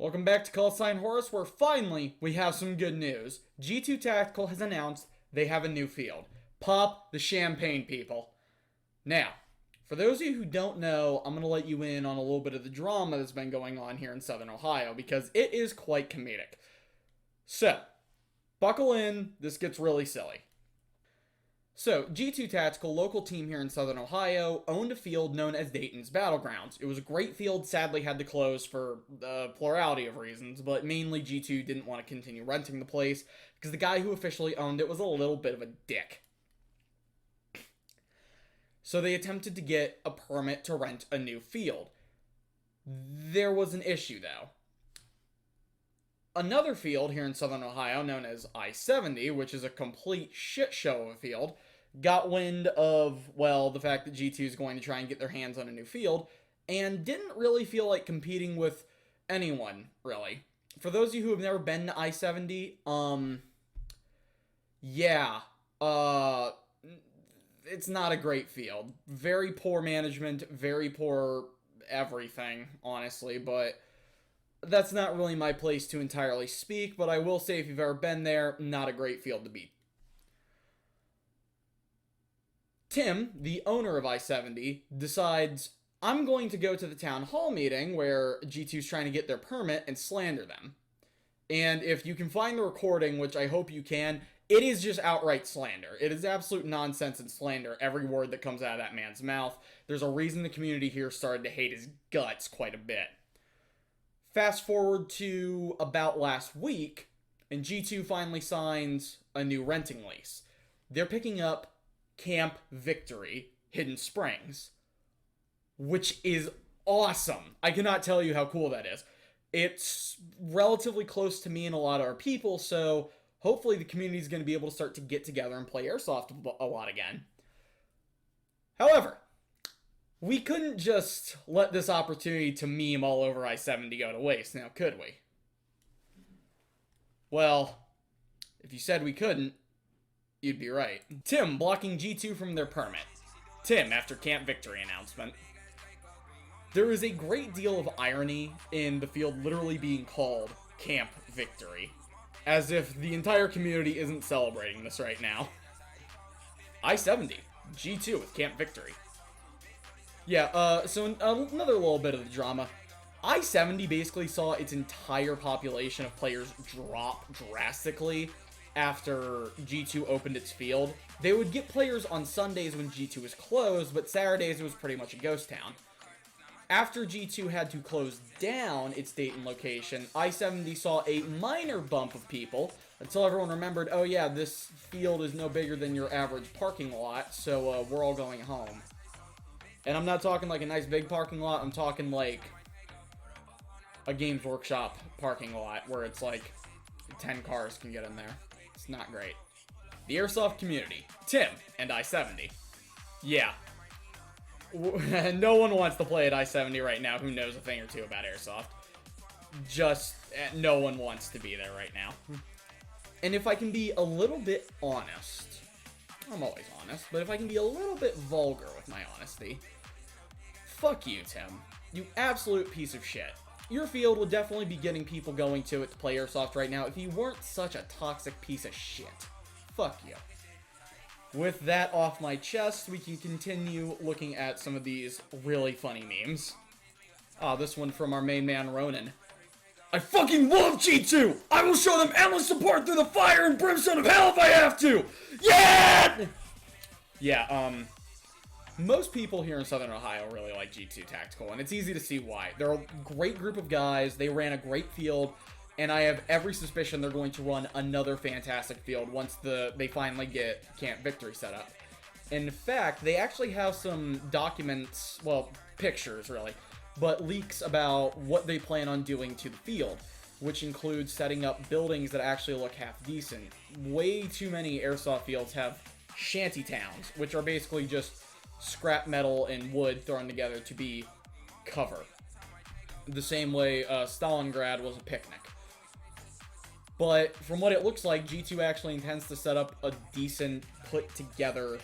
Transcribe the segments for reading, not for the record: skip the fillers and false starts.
Welcome back to Call Sign Horus, where finally we have some good news. G2 Tactical has announced they have a new field. Pop the champagne, people. Now, for those of you who don't know, I'm going to let you in on a little bit of the drama that's been going on here in Southern Ohio, because it is quite comedic. So, buckle in, this gets really silly. So, G2 Tactical, local team here in Southern Ohio, owned a field known as Dayton's Battlegrounds. It was a great field, sadly had to close for a plurality of reasons, but mainly G2 didn't want to continue renting the place because the guy who officially owned it was a little bit of a dick. So they attempted to get a permit to rent a new field. There was an issue, though. Another field here in Southern Ohio, known as I70, which is a complete shit show of a field, got wind of, well, the fact that G2 is going to try and get their hands on a new field, and didn't really feel like competing with anyone, really. For those of you who have never been to I70, it's not a great field. Very poor management, very poor everything, honestly, but that's not really my place to entirely speak, but I will say if you've ever been there, not a great field to beat. Tim, the owner of I70, decides, I'm going to go to the town hall meeting where G2's trying to get their permit and slander them. And if you can find the recording, which I hope you can, it is just outright slander. It is absolute nonsense and slander, every word that comes out of that man's mouth. There's a reason the community here started to hate his guts quite a bit. Fast forward to about last week, and G2 finally signs a new renting lease. They're picking up Camp Victory, Hidden Springs, which is awesome. I cannot tell you how cool that is. It's relatively close to me and a lot of our people, so hopefully the community is going to be able to start to get together and play Airsoft a lot again. However, we couldn't just let this opportunity to meme all over I-70 go to waste, now could we? Well, if you said we couldn't, you'd be right. Tim blocking G2 from their permit. Tim after Camp Victory announcement. There is a great deal of irony in the field literally being called Camp Victory, as if the entire community isn't celebrating this right now. I-70, G2 with Camp Victory. Yeah, so another little bit of the drama. I-70 basically saw its entire population of players drop drastically after G2 opened its field. They would get players on Sundays when G2 was closed, but Saturdays it was pretty much a ghost town. After G2 had to close down its Dayton location, I-70 saw a minor bump of people until everyone remembered, oh yeah, this field is no bigger than your average parking lot, so we're all going home. And I'm not talking like a nice big parking lot, I'm talking like a Games Workshop parking lot where it's like 10 cars can get in there. It's not great. The Airsoft community, Tim and I-70. Yeah. No one wants to play at I-70 right now who knows a thing or two about Airsoft. Just, no one wants to be there right now. And if I can be a little bit honest, I'm always honest, but if I can be a little bit vulgar with my honesty, fuck you, Tim. You absolute piece of shit. Your field would definitely be getting people going to it to play Airsoft right now if you weren't such a toxic piece of shit. Fuck you. With that off my chest, we can continue looking at some of these really funny memes. This one from our main man, Ronan. I fucking love G2! I will show them endless support through the fire and brimstone of hell if I have to! Yeah! Yeah, most people here in Southern Ohio really like G2 Tactical, and it's easy to see why. They're a great group of guys, they ran a great field, and I have every suspicion they're going to run another fantastic field once they finally get Camp Victory set up. In fact, they actually have some documents, well, pictures really, but leaks about what they plan on doing to the field, which includes setting up buildings that actually look half decent. Way too many Airsoft fields have shanty towns, which are basically just scrap metal and wood thrown together to be cover. The same way Stalingrad was a picnic. But from what it looks like, G2 actually intends to set up a decent, put-together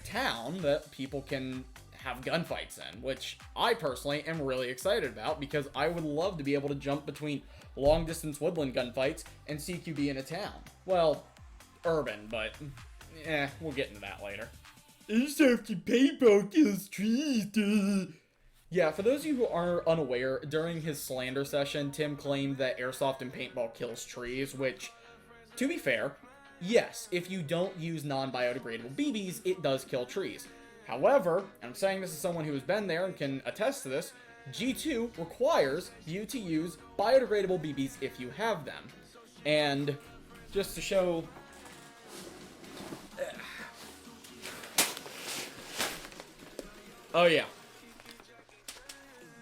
town that people can have gunfights in, which I personally am really excited about because I would love to be able to jump between long-distance woodland gunfights and CQB in a town. Well, urban, but we'll get into that later. Airsoft and paintball kills trees, duh. Yeah, for those of you who are unaware, during his slander session, Tim claimed that airsoft and paintball kills trees, which, to be fair, yes, if you don't use non-biodegradable BBs, it does kill trees. However, and I'm saying this as someone who has been there and can attest to this, G2 requires you to use biodegradable BBs if you have them. And just to show... Oh yeah.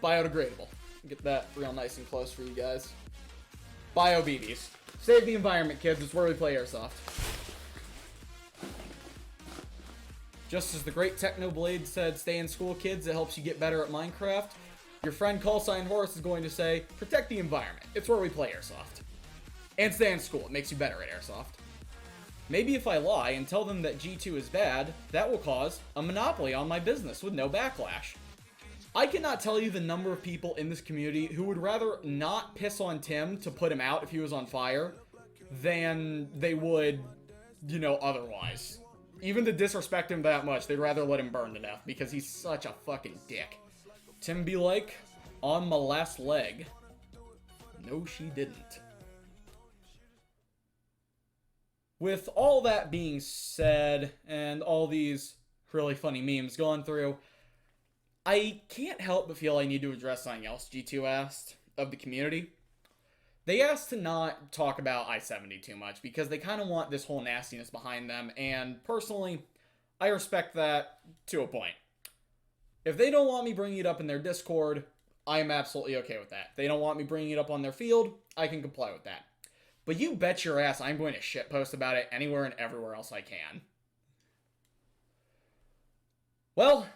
Biodegradable. Get that real nice and close for you guys. Bio BBs. Save the environment, kids. It's where we play airsoft. Just as the great Technoblade said, stay in school, kids. It helps you get better at Minecraft. Your friend Callsign Horse is going to say, protect the environment. It's where we play airsoft. And stay in school. It makes you better at airsoft. Maybe if I lie and tell them that G2 is bad, that will cause a monopoly on my business with no backlash. I cannot tell you the number of people in this community who would rather not piss on Tim to put him out if he was on fire than they would, otherwise. Even to disrespect him that much, they'd rather let him burn to death because he's such a fucking dick. Tim be like, on my last leg. No, she didn't. With all that being said, and all these really funny memes going through, I can't help but feel I need to address something else G2 asked of the community. They asked to not talk about I70 too much because they kind of want this whole nastiness behind them, and personally, I respect that to a point. If they don't want me bringing it up in their Discord, I am absolutely okay with that. If they don't want me bringing it up on their field, I can comply with that. But you bet your ass I'm going to shitpost about it anywhere and everywhere else I can. Well,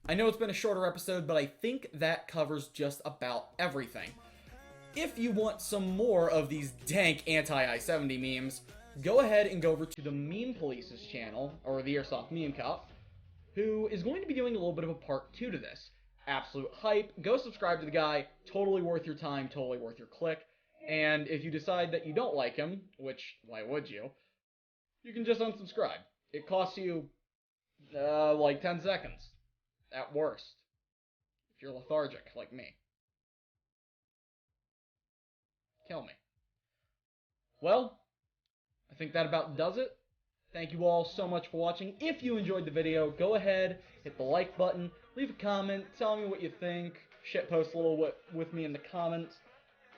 I know it's been a shorter episode, but I think that covers just about everything. If you want some more of these dank anti-I70 memes, go ahead and go over to the Meme Police's channel, or the Airsoft Meme Cop, who is going to be doing a little bit of a part 2 to this. Absolute hype. Go subscribe to the guy. Totally worth your time, totally worth your click. And if you decide that you don't like him, which, why would you, you can just unsubscribe. It costs you, like 10 seconds. At worst. If you're lethargic, like me. Kill me. Well, I think that about does it. Thank you all so much for watching. If you enjoyed the video, go ahead, hit the like button, leave a comment, tell me what you think, shitpost a little with me in the comments.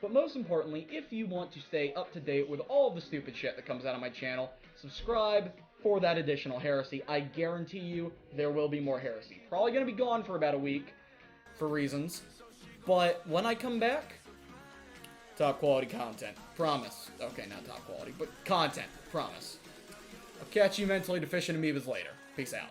But most importantly, if you want to stay up to date with all the stupid shit that comes out of my channel, subscribe for that additional heresy. I guarantee you there will be more heresy. Probably going to be gone for about a week, for reasons. But when I come back, top quality content. Promise. Okay, not top quality, but content. Promise. I'll catch you mentally deficient amoebas later. Peace out.